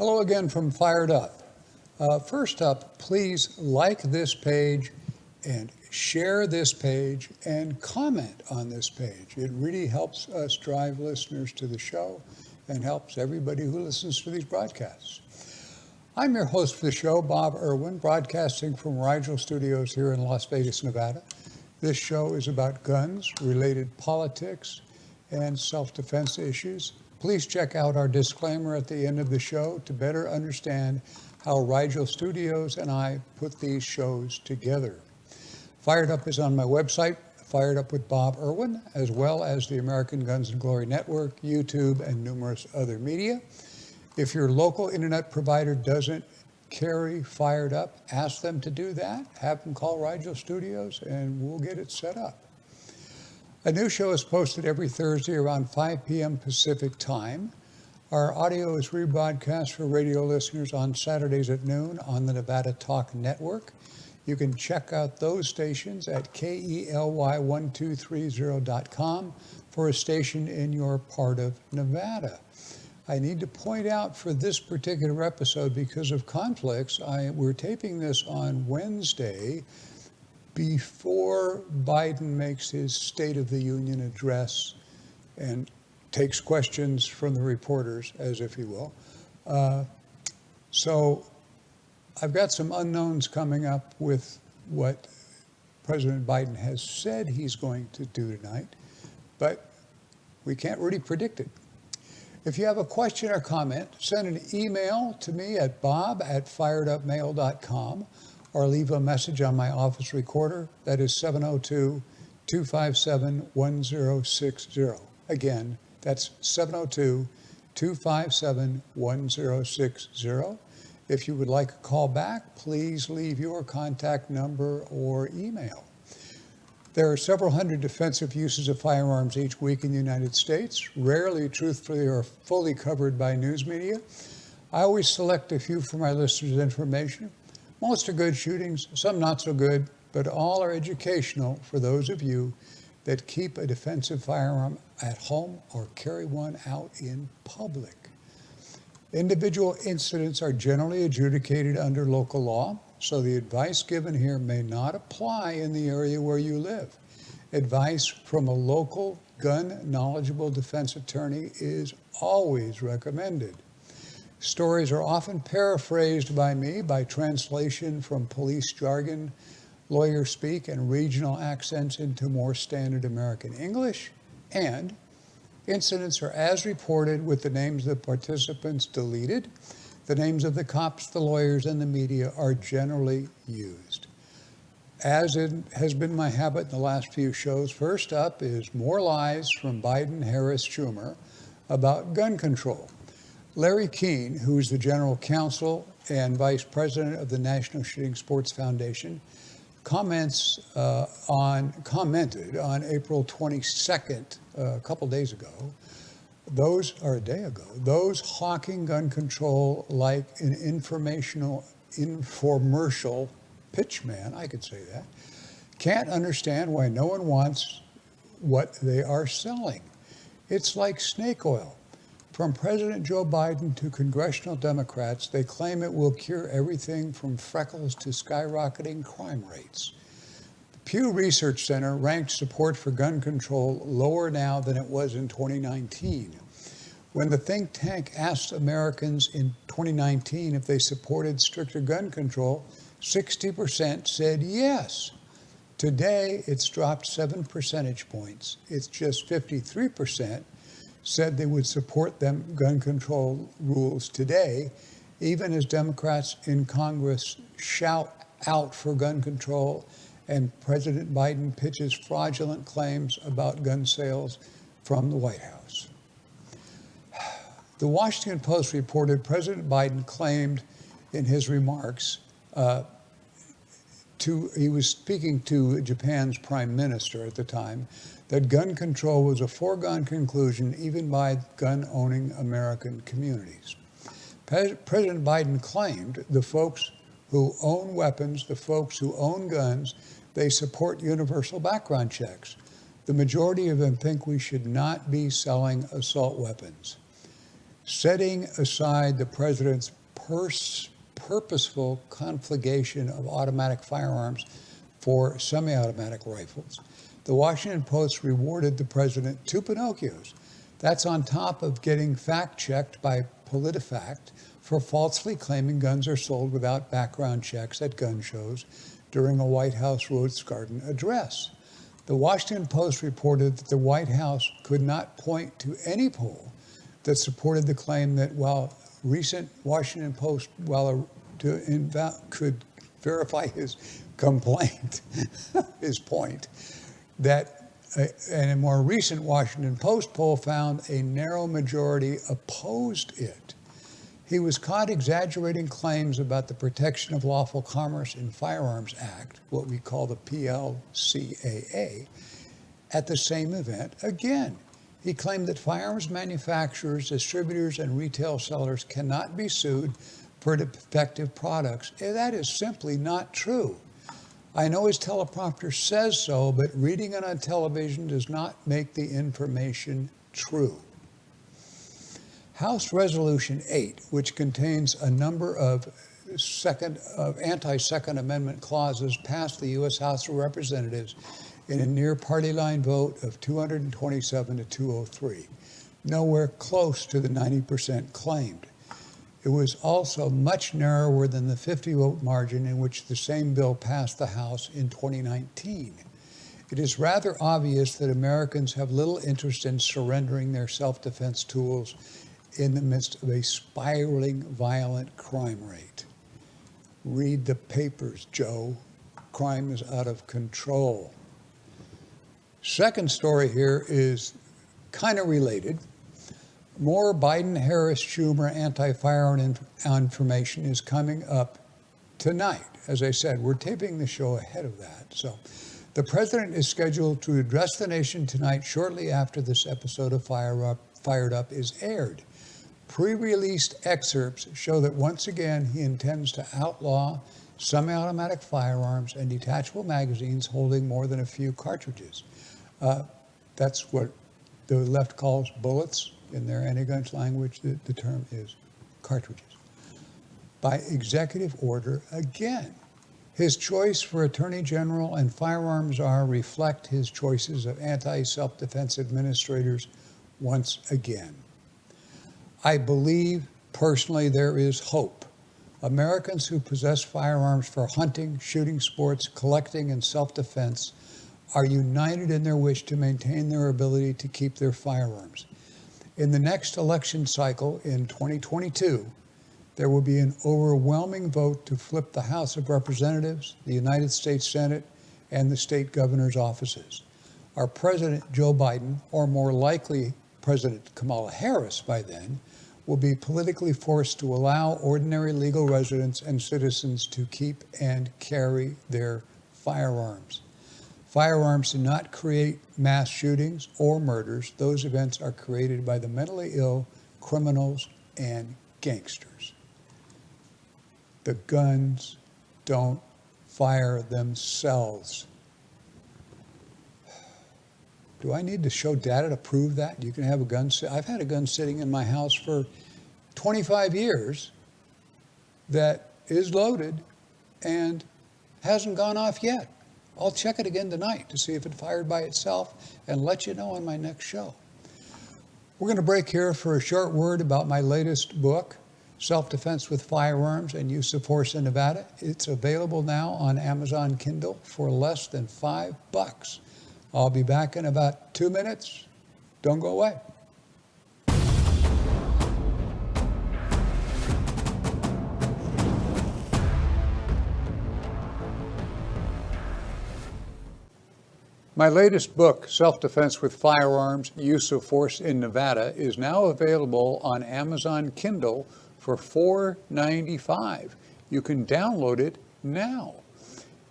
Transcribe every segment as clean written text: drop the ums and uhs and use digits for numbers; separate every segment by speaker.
Speaker 1: Hello again from Fired Up. First up, please like this page and share this page and comment on this page. It really helps us drive listeners to the show and helps everybody who listens to these broadcasts. I'm your host for the show, Bob Irwin, broadcasting from Rigel Studios here in Las Vegas, Nevada. This show is about guns, related politics, and self-defense issues. Please check out our disclaimer at the end of the show to better understand how Rigel Studios and I put these shows together. Fired Up is on my website, Fired Up with Bob Irwin, as well as the American Guns and Glory Network, YouTube, and numerous other media. If your local internet provider doesn't carry Fired Up, ask them to do that. Have them call Rigel Studios and we'll get it set up. A new show is posted every Thursday around 5 p.m. Pacific time. Our audio is rebroadcast for radio listeners on Saturdays at noon on the Nevada Talk Network. You can check out those stations at KELY1230.com for a station in your part of Nevada. I need to point out for this particular episode, because of conflicts, we're taping this on Wednesday, before Biden makes his State of the Union address and takes questions from the reporters, as if he will. So I've got some unknowns coming up with what President Biden has said he's going to do tonight, but we can't really predict it. If you have a question or comment, send an email to me at bob@firedupmail.com or leave a message on my office recorder. That is 702-257-1060. Again, that's 702-257-1060. If you would like a call back, please leave your contact number or email. There are several hundred defensive uses of firearms each week in the United States. Rarely, truthfully, are fully covered by news media. I always select a few for my listeners' information. Most are good shootings, some not so good, but all are educational for those of you that keep a defensive firearm at home or carry one out in public. Individual incidents are generally adjudicated under local law, so the advice given here may not apply in the area where you live. Advice from a local gun-knowledgeable defense attorney is always recommended. Stories are often paraphrased by me by translation from police jargon, lawyer speak, and regional accents into more standard American English, and incidents are as reported with the names of the participants deleted. The names of the cops, the lawyers, and the media are generally used. As it has been my habit in the last few shows, first up is more lies from Biden, Harris, Schumer about gun control. Larry Keane, who is the general counsel and vice president of the National Shooting Sports Foundation, commented on April 22nd, a couple days ago, a day ago, those hawking gun control like an infomercial pitchman, I could say that, can't understand why no one wants what they are selling. It's like snake oil. From President Joe Biden to congressional Democrats, they claim it will cure everything from freckles to skyrocketing crime rates. The Pew Research Center ranked support for gun control lower now than it was in 2019. When the think tank asked Americans in 2019 if they supported stricter gun control, 60% said yes. Today, it's dropped 7 percentage points. It's just 53% said they would support them gun control rules today, even as Democrats in Congress shout out for gun control and President Biden pitches fraudulent claims about gun sales from the White House. The Washington Post reported President Biden claimed in his remarks he was speaking to Japan's prime minister at the time, that gun control was a foregone conclusion even by gun-owning American communities. President Biden claimed the folks who own weapons, the folks who own guns, they support universal background checks. The majority of them think we should not be selling assault weapons. setting aside the president's purposeful conflagration of automatic firearms for semi-automatic rifles, the Washington Post rewarded the president 2 Pinocchios. That's on top of getting fact-checked by PolitiFact for falsely claiming guns are sold without background checks at gun shows during a White House Rose Garden address. The Washington Post reported that the White House could not point to any poll that supported the claim that while recent Washington Post, could verify his complaint, his point, that a more recent Washington Post poll found a narrow majority opposed it. He was caught exaggerating claims about the Protection of Lawful Commerce in Firearms Act, what we call the PLCAA, at the same event again. He claimed that firearms manufacturers, distributors, and retail sellers cannot be sued for defective products. That is simply not true. I know his teleprompter says so, but reading it on television does not make the information true. House Resolution 8, which contains a number of anti-Second Amendment clauses, passed the U.S. House of Representatives in a near party line vote of 227 to 203, nowhere close to the 90% claimed. It was also much narrower than the 50-vote margin in which the same bill passed the House in 2019. It is rather obvious that Americans have little interest in surrendering their self-defense tools in the midst of a spiraling violent crime rate. Read the papers, Joe. Crime is out of control. Second story here is kind of related. More Biden, Harris, Schumer anti-firearm information is coming up tonight. As I said, we're taping the show ahead of that. So the president is scheduled to address the nation tonight shortly after this episode of Fired Up is aired. Pre-released excerpts show that once again he intends to outlaw semi-automatic firearms and detachable magazines holding more than a few cartridges. That's what the left calls bullets. In their anti-guns language, the term is cartridges. By executive order again. His choice for Attorney General and firearms czar reflect his choices of anti-self-defense administrators once again. I believe personally there is hope. Americans who possess firearms for hunting, shooting sports, collecting, and self-defense are united in their wish to maintain their ability to keep their firearms. In the next election cycle in 2022, there will be an overwhelming vote to flip the House of Representatives, the United States Senate, and the state governor's offices. Our President Joe Biden, or more likely President Kamala Harris by then, will be politically forced to allow ordinary legal residents and citizens to keep and carry their firearms. Firearms do not create mass shootings or murders. Those events are created by the mentally ill, criminals, and gangsters. The guns don't fire themselves. Do I need to show data to prove that? You can have a gun. I've had a gun sitting in my house for 25 years that is loaded and hasn't gone off yet. I'll check it again tonight to see if it fired by itself and let you know on my next show. We're going to break here for a short word about my latest book, Self-Defense with Firearms and Use of Force in Nevada. It's available now on Amazon Kindle for less than $5. I'll be back in about 2 minutes. Don't go away. My latest book, Self-Defense with Firearms, Use of Force in Nevada, is now available on Amazon Kindle for $4.95. You can download it now.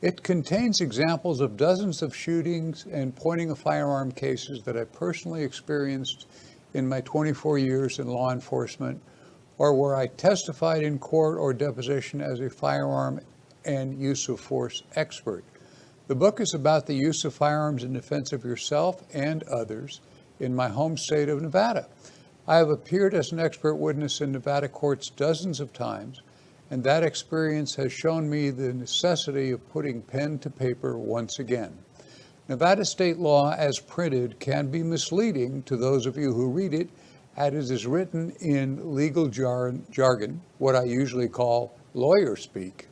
Speaker 1: It contains examples of dozens of shootings and pointing a firearm cases that I personally experienced in my 24 years in law enforcement, or where I testified in court or deposition as a firearm and use of force expert. The book is about the use of firearms in defense of yourself and others in my home state of Nevada. I have appeared as an expert witness in Nevada courts dozens of times, and that experience has shown me the necessity of putting pen to paper once again. Nevada state law as printed can be misleading to those of you who read it, as it is written in legal jargon, what I usually call lawyer speak.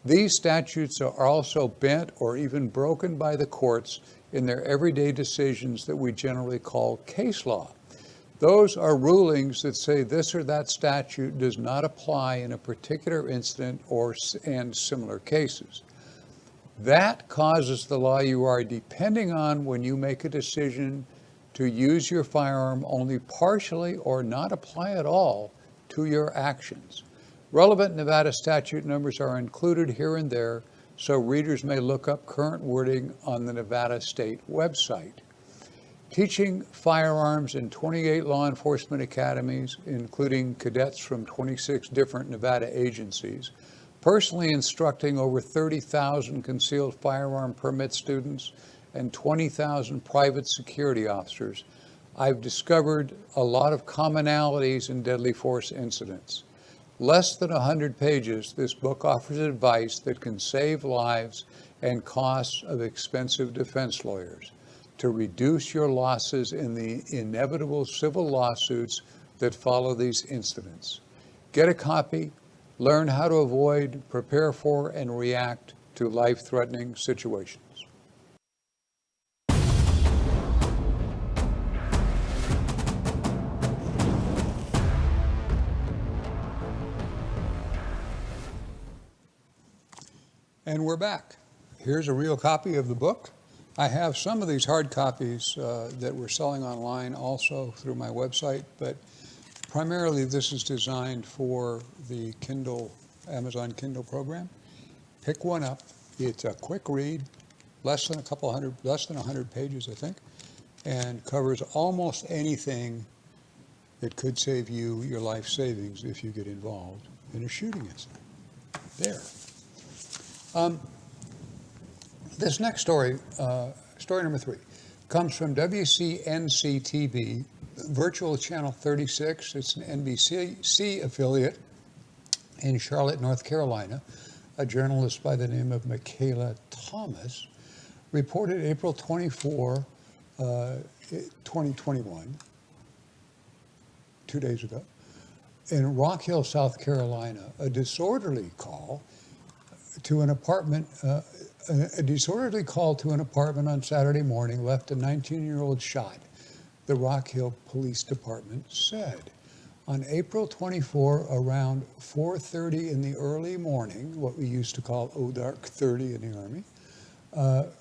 Speaker 1: These statutes are also bent or even broken by the courts in their everyday decisions that we generally call case law. Those are rulings that say this or that statute does not apply in a particular incident and similar cases. That causes the law you are depending on when you make a decision to use your firearm only partially or not apply at all to your actions. Relevant Nevada statute numbers are included here and there, so readers may look up current wording on the Nevada State website. Teaching firearms in 28 law enforcement academies, including cadets from 26 different Nevada agencies, personally instructing over 30,000 concealed firearm permit students and 20,000 private security officers, I've discovered a lot of commonalities in deadly force incidents. Less than 100 pages, this book offers advice that can save lives and costs of expensive defense lawyers to reduce your losses in the inevitable civil lawsuits that follow these incidents. Get a copy, learn how to avoid, prepare for, and react to life-threatening situations. And we're back. Here's a real copy of the book. I have some of these hard copies that we're selling online also through my website, but primarily this is designed for the Kindle, Amazon Kindle program. Pick one up. It's a quick read, less than 100 pages, I think, and covers almost anything that could save you your life savings if you get involved in a shooting incident. There. This next story, story number 3, comes from WCNC-TV, Virtual Channel 36. It's an NBC affiliate in Charlotte, North Carolina. A journalist by the name of Michaela Thomas reported April 24, 2021, 2 days ago, in Rock Hill, South Carolina, a disorderly call to an apartment on Saturday morning left a 19-year-old shot, the Rock Hill Police Department said. On April 24, around 4:30 in the early morning, what we used to call dark 30 in the Army,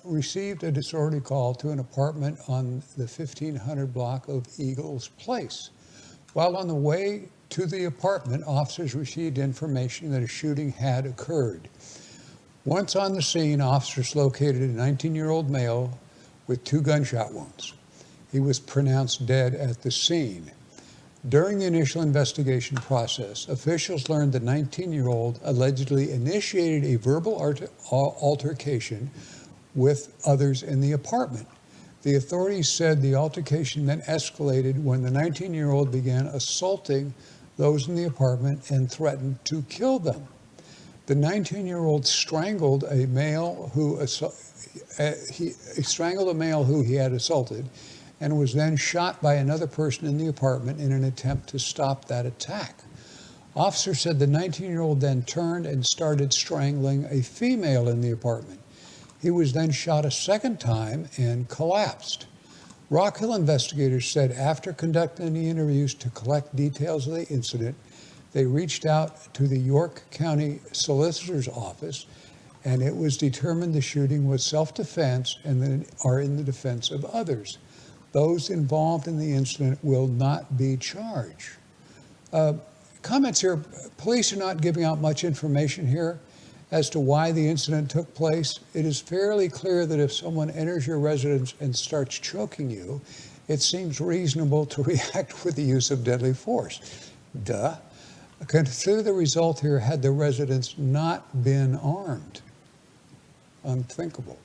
Speaker 1: received a disorderly call to an apartment on the 1500 block of Eagles Place. While on the way to the apartment, officers received information that a shooting had occurred. Once on the scene, officers located a 19-year-old male with 2 gunshot wounds. He was pronounced dead at the scene. During the initial investigation process, officials learned the 19-year-old allegedly initiated a verbal altercation with others in the apartment. The authorities said the altercation then escalated when the 19-year-old began assaulting those in the apartment and threatened to kill them. The 19-year-old strangled a male who he had assaulted, and was then shot by another person in the apartment in an attempt to stop that attack. Officers said the 19-year-old then turned and started strangling a female in the apartment. He was then shot a second time and collapsed. Rock Hill investigators said after conducting the interviews to collect details of the incident, they reached out to the York County Solicitor's Office, and it was determined the shooting was self-defense and then are in the defense of others. Those involved in the incident will not be charged. Comments here, police are not giving out much information here as to why the incident took place. It is fairly clear that if someone enters your residence and starts choking you, it seems reasonable to react with the use of deadly force. Duh. Consider the result here had the residents not been armed. Unthinkable.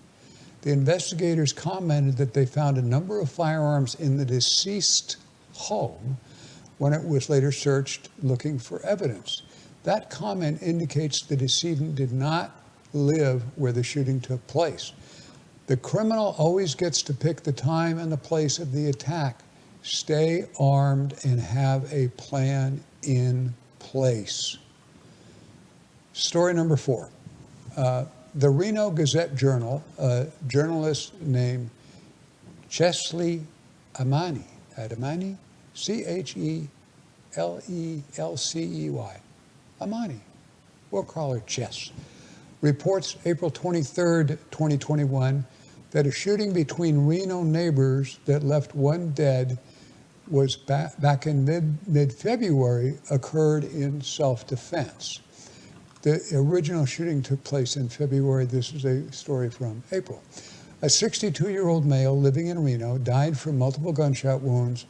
Speaker 1: The investigators commented that they found a number of firearms in the deceased home, when it was later searched looking for evidence. That comment indicates the decedent did not live where the shooting took place. The criminal always gets to pick the time and the place of the attack. Stay armed and have a plan in place. Story number 4. The Reno Gazette-Journal, a journalist named Chesley Amani, Chelelcey, Amani, we'll call her Chess, reports April 23rd, 2021, that a shooting between Reno neighbors that left one dead was back in mid-February occurred in self-defense. The original shooting took place in February. This is a story from April. A 62-year-old male living in Reno died from multiple gunshot wounds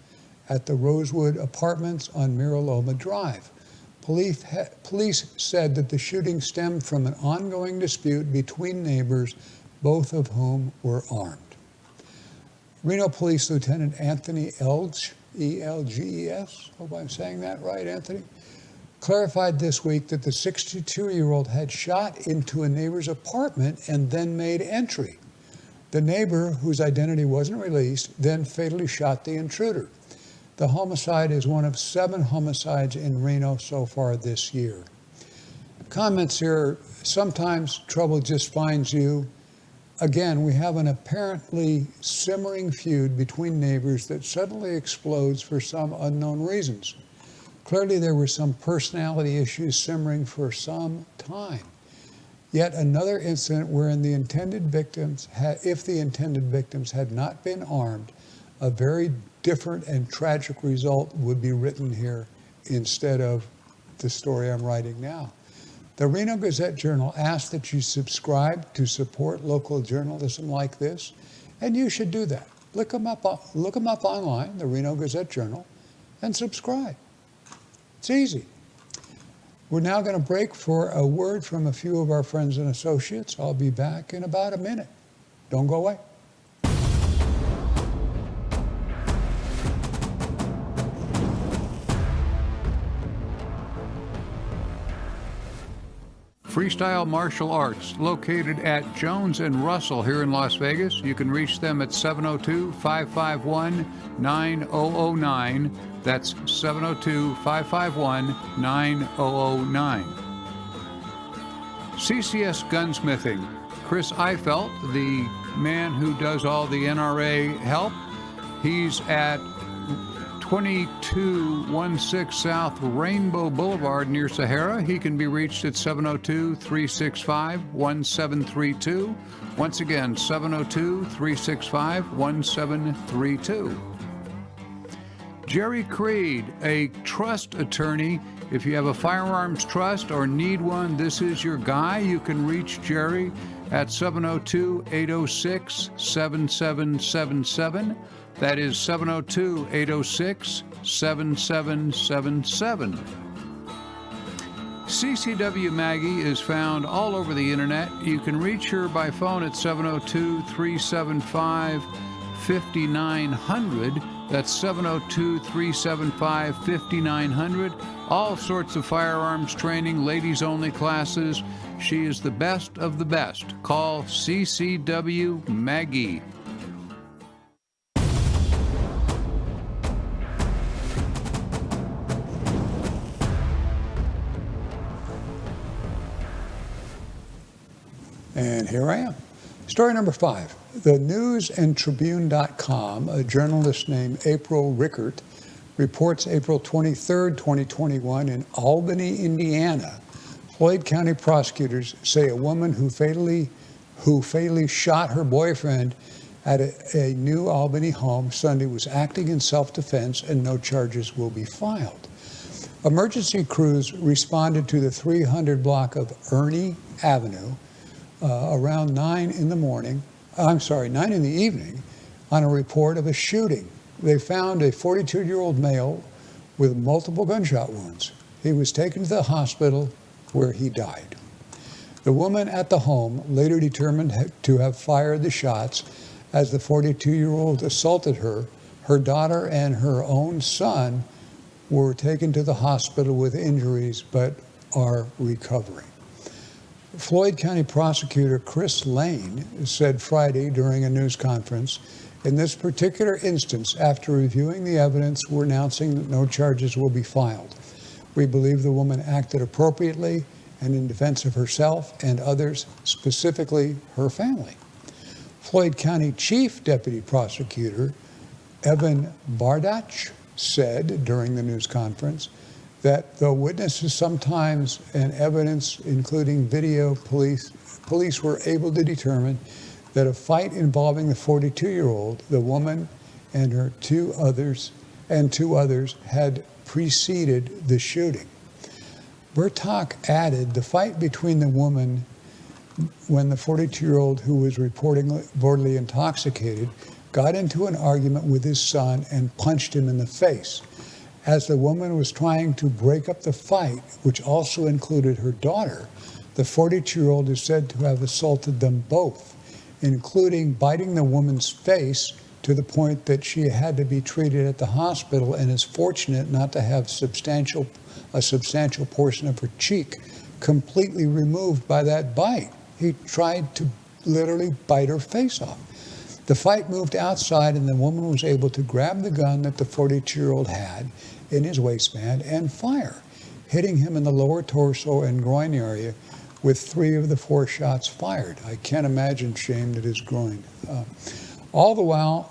Speaker 1: at the Rosewood Apartments on Mira Loma Drive. Police said that the shooting stemmed from an ongoing dispute between neighbors, both of whom were armed. Reno Police Lieutenant Anthony Elges, E-L-G-E-S, hope I'm saying that right, Anthony, clarified this week that the 62-year-old had shot into a neighbor's apartment and then made entry. The neighbor, whose identity wasn't released, then fatally shot the intruder. The homicide is one of 7 homicides in Reno so far this year. Comments here, sometimes trouble just finds you. Again, we have an apparently simmering feud between neighbors that suddenly explodes for some unknown reasons. Clearly, there were some personality issues simmering for some time. Yet another incident wherein the intended victims, if the intended victims had not been armed, a very different and tragic result would be written here instead of the story I'm writing now. The Reno Gazette-Journal asks that you subscribe to support local journalism like this, and you should do that. Look them up online, the Reno Gazette-Journal, and subscribe. It's easy. We're now going to break for a word from a few of our friends and associates. I'll be back in about a minute. Don't go away.
Speaker 2: Freestyle Martial Arts, located at Jones and Russell here in Las Vegas. You can reach them at 702-551-9009. That's 702-551-9009. CCS Gunsmithing. Chris Eifelt, the man who does all the NRA help, he's at 2216 South Rainbow Boulevard near Sahara. He can be reached at 702-365-1732. Once again, 702-365-1732. Jerry Creed, a trust attorney. If you have a firearms trust or need one, this is your guy. You can reach Jerry at 702-806-7777. That is 702-806-7777. CCW Maggie is found all over the internet. You can reach her by phone at 702-375-5900. That's 702-375-5900. All sorts of firearms training, ladies only classes. She is the best of the best. Call CCW Maggie.
Speaker 1: And here I am. Story number 5. The newsandtribune.com, a journalist named April Rickert, reports April 23rd, 2021 in Albany, Indiana. Floyd County prosecutors say a woman who fatally shot her boyfriend at a New Albany home Sunday was acting in self-defense and no charges will be filed. Emergency crews responded to the 300 block of Ernie Avenue around 9 in the evening on a report of a shooting. They found a 42-year-old male with multiple gunshot wounds. He was taken to the hospital where he died. The woman at the home later determined to have fired the shots as the 42-year-old assaulted her, her daughter, and her own son were taken to the hospital with injuries but are recovering. Floyd County Prosecutor Chris Lane said Friday during a news conference, in this particular instance, after reviewing the evidence, we're announcing that no charges will be filed. We believe the woman acted appropriately and in defense of herself and others, specifically her family. Floyd County Chief Deputy Prosecutor Evan Bardach said during the news conference that though witnesses sometimes and evidence, including video, police were able to determine that a fight involving the 42-year-old, the woman, and two others had preceded the shooting. Burtak added the fight between the woman when the 42-year-old, who was reportedly intoxicated, got into an argument with his son and punched him in the face. As the woman was trying to break up the fight, which also included her daughter, the 42-year-old is said to have assaulted them both, including biting the woman's face to the point that she had to be treated at the hospital and is fortunate not to have a substantial portion of her cheek completely removed by that bite. He tried to literally bite her face off. The fight moved outside and the woman was able to grab the gun that the 42-year-old had in his waistband and fire, hitting him in the lower torso and groin area with 3 of the 4 shots fired. I can't imagine shame at his groin. All the while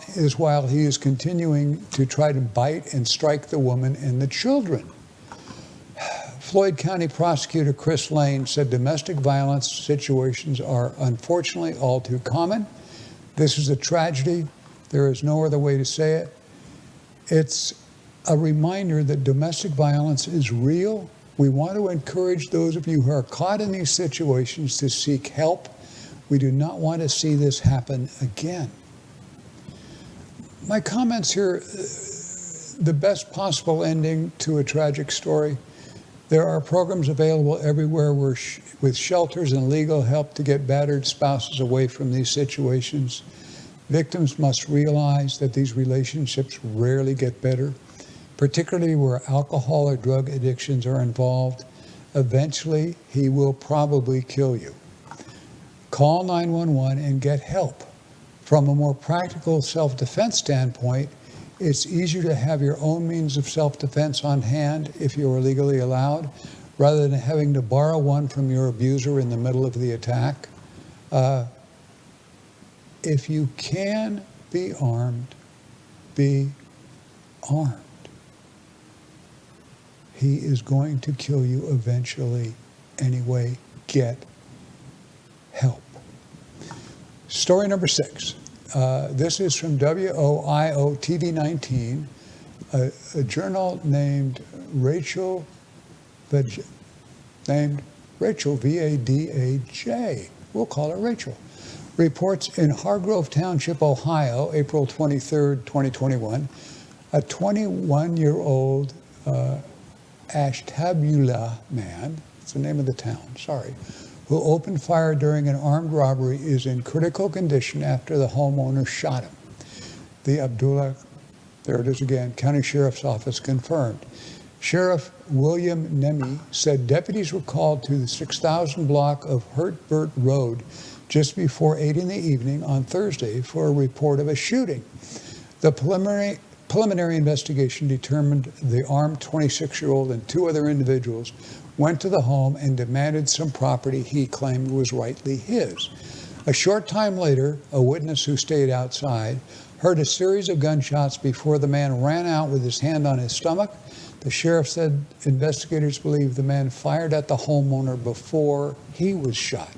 Speaker 1: he is continuing to try to bite and strike the woman and the children. Floyd County Prosecutor Chris Lane said domestic violence situations are unfortunately all too common. This is a tragedy. There is no other way to say it. It's a reminder that domestic violence is real. We want to encourage those of you who are caught in these situations to seek help. We do not want to see this happen again. My comments here, the best possible ending to a tragic story. There are programs available everywhere with shelters and legal help to get battered spouses away from these situations. Victims must realize that these relationships rarely get better, particularly where alcohol or drug addictions are involved. Eventually, he will probably kill you. Call 911 and get help. From a more practical self-defense standpoint, it's easier to have your own means of self-defense on hand if you are legally allowed, rather than having to borrow one from your abuser in the middle of the attack. If you can be armed, be armed. He is going to kill you eventually anyway. Get help. Story number 6. This is from WOIO TV 19, a journal named Rachel Vadaj. We'll call her Rachel. Reports in Hargrove Township, Ohio, April 23, 2021, a 21-year-old Ashtabula man, it's the name of the town, sorry, who opened fire during an armed robbery is in critical condition after the homeowner shot him. The Abdullah, there it is again, County Sheriff's Office confirmed. Sheriff William Nemi said deputies were called to the 6,000 block of Hertbert Road just before 8 in the evening on Thursday for a report of a shooting. The preliminary investigation determined the armed 26-year-old and 2 other individuals went to the home and demanded some property he claimed was rightly his. A short time later, a witness who stayed outside heard a series of gunshots before the man ran out with his hand on his stomach. The sheriff said investigators believe the man fired at the homeowner before he was shot.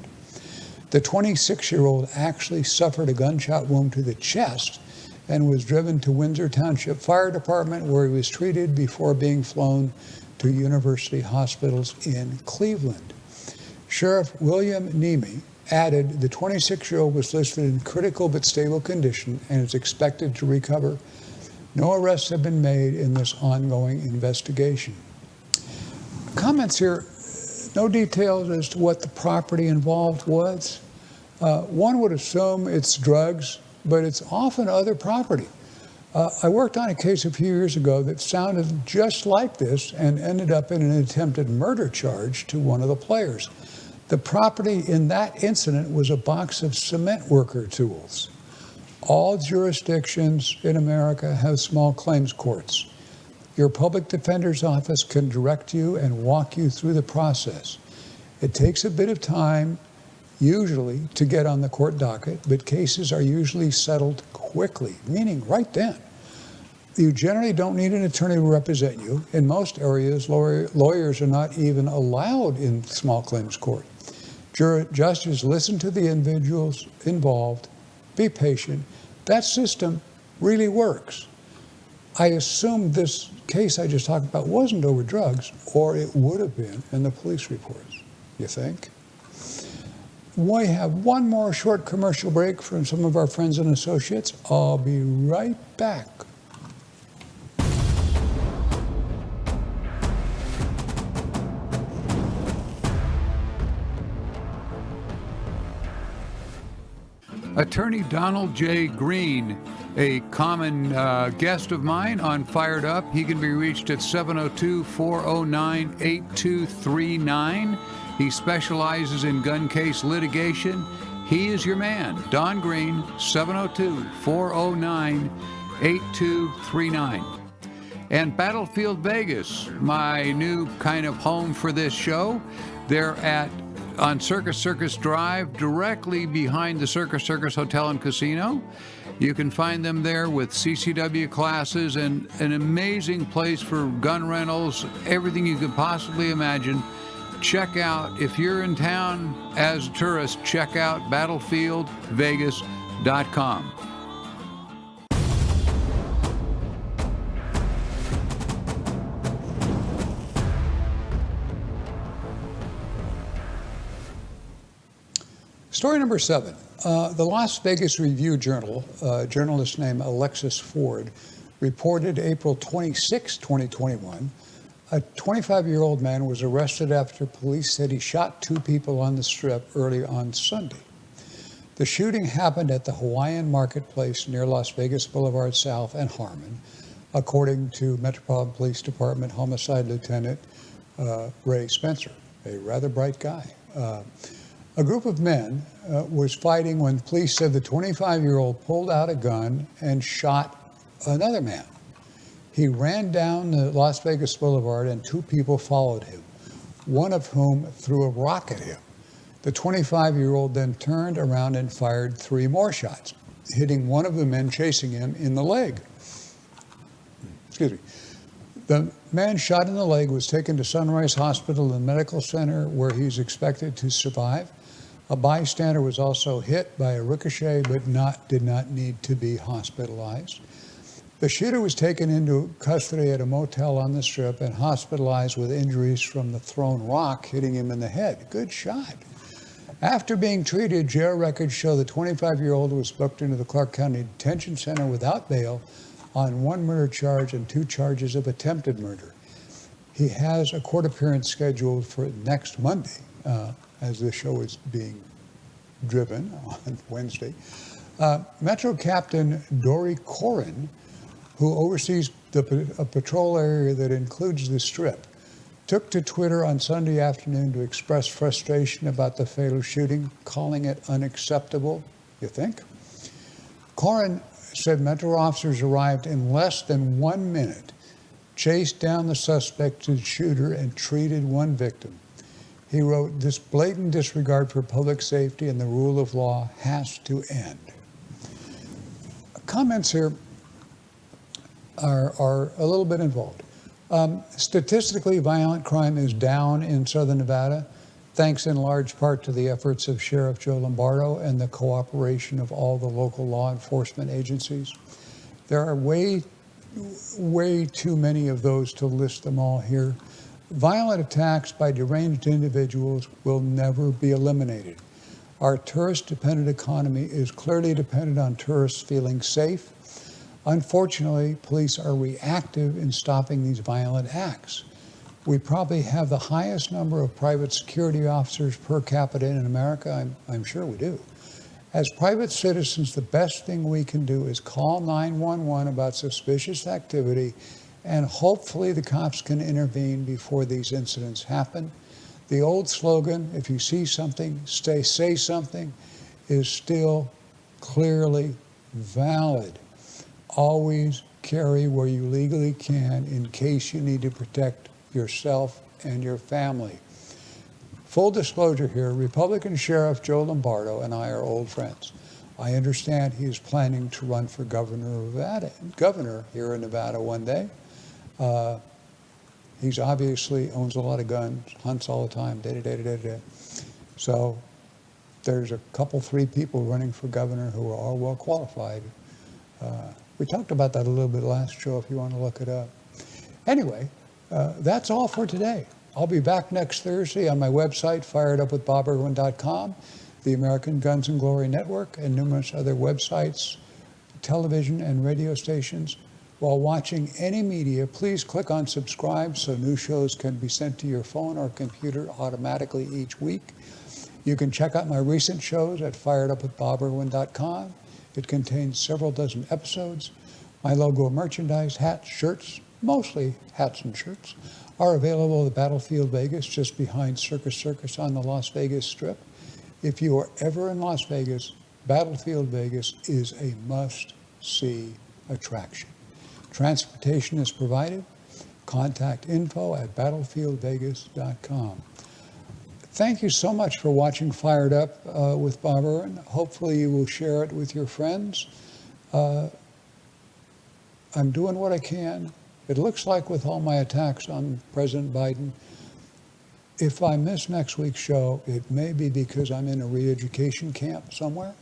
Speaker 1: The 26-year-old actually suffered a gunshot wound to the chest and was driven to Windsor Township Fire Department, where he was treated before being flown to university hospitals in Cleveland. Sheriff William Nemi added the 26-year-old was listed in critical but stable condition and is expected to recover. No arrests have been made in this ongoing investigation. Comments here, no details as to what the property involved was. One would assume it's drugs, but it's often other property. I worked on a case a few years ago that sounded just like this and ended up in an attempted murder charge to one of the players. The property in that incident was a box of cement worker tools. All jurisdictions in America have small claims courts. Your public defender's office can direct you and walk you through the process. It takes a bit of time, usually, to get on the court docket, but cases are usually settled quickly, meaning right then. You generally don't need an attorney to represent you. In most areas, lawyers are not even allowed in small claims court. Judges listen to the individuals involved, be patient. That system really works. I assume this case I just talked about wasn't over drugs, or it would have been in the police reports. You think? We have one more short commercial break from some of our friends and associates. I'll be right back.
Speaker 2: Attorney Donald J. Green, a common guest of mine on Fired Up. He can be reached at 702-409-8239. He specializes in gun case litigation. He is your man. Don Green, 702-409-8239. And Battlefield Vegas, my new kind of home for this show. They're on Circus Drive, directly behind the Circus Hotel and Casino. You can find them there with CCW classes and an amazing place for gun rentals, everything you could possibly imagine. Check out, if you're in town as a tourist, check out battlefieldvegas.com.
Speaker 1: Story number 7. The Las Vegas Review-Journal, a journalist named Alexis Ford, reported April 26, 2021, a 25-year-old man was arrested after police said he shot 2 people on the Strip early on Sunday. The shooting happened at the Hawaiian Marketplace near Las Vegas Boulevard South and Harmon, according to Metropolitan Police Department Homicide Lieutenant Ray Spencer, a rather bright guy. A group of men was fighting when police said the 25-year-old pulled out a gun and shot another man. He ran down the Las Vegas Boulevard and 2 people followed him, one of whom threw a rock at him. The 25-year-old then turned around and fired 3 more shots, hitting one of the men chasing him in the leg. Excuse me. The man shot in the leg was taken to Sunrise Hospital and Medical Center, where he's expected to survive. A bystander was also hit by a ricochet, but did not need to be hospitalized. The shooter was taken into custody at a motel on the Strip and hospitalized with injuries from the thrown rock hitting him in the head. Good shot. After being treated, jail records show the 25-year-old was booked into the Clark County Detention Center without bail on 1 murder charge and 2 charges of attempted murder. He has a court appearance scheduled for next Monday, as the show is being driven on Wednesday. Metro Captain Dory Corin, who oversees a patrol area that includes the Strip, took to Twitter on Sunday afternoon to express frustration about the fatal shooting, calling it unacceptable. You think? Corin said Metro officers arrived in less than 1 minute, chased down the suspected shooter, and treated 1 victim. He wrote, "This blatant disregard for public safety and the rule of law has to end." Comments here are a little bit involved. Statistically, violent crime is down in Southern Nevada, thanks in large part to the efforts of Sheriff Joe Lombardo and the cooperation of all the local law enforcement agencies. There are way too many of those to list them all here. Violent attacks by deranged individuals will never be eliminated. Our tourist-dependent economy is clearly dependent on tourists feeling safe. Unfortunately, police are reactive in stopping these violent acts. We probably have the highest number of private security officers per capita in America. I'm sure we do. As private citizens, the best thing we can do is call 911 about suspicious activity, and hopefully the cops can intervene before these incidents happen. The old slogan, if you see something, say something, is still clearly valid. Always carry where you legally can in case you need to protect yourself and your family. Full disclosure here, Republican Sheriff Joe Lombardo and I are old friends. I understand he is planning to run for governor here in Nevada one day. He's obviously owns a lot of guns, hunts all the time, So there's a couple, 3 people running for governor who are all well qualified. We talked about that a little bit last show if you want to look it up. Anyway, that's all for today. I'll be back next Thursday on my website, firedupwithboberwin.com, the American Guns and Glory Network, and numerous other websites, television and radio stations. While watching any media, please click on subscribe so new shows can be sent to your phone or computer automatically each week. You can check out my recent shows at firedupwithboberwin.com. It contains several dozen episodes. My logo merchandise, hats, shirts, mostly hats and shirts, are available at Battlefield Vegas, just behind Circus Circus on the Las Vegas Strip. If you are ever in Las Vegas, Battlefield Vegas is a must-see attraction. Transportation is provided. Contact info@battlefieldvegas.com. Thank you so much for watching Fired Up with Bob Irwin. Hopefully you will share it with your friends. I'm doing what I can. It looks like with all my attacks on President Biden, if I miss next week's show, it may be because I'm in a re-education camp somewhere,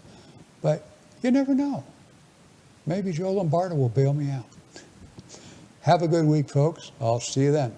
Speaker 1: but you never know. Maybe Joe Lombardo will bail me out. Have a good week, folks. I'll see you then.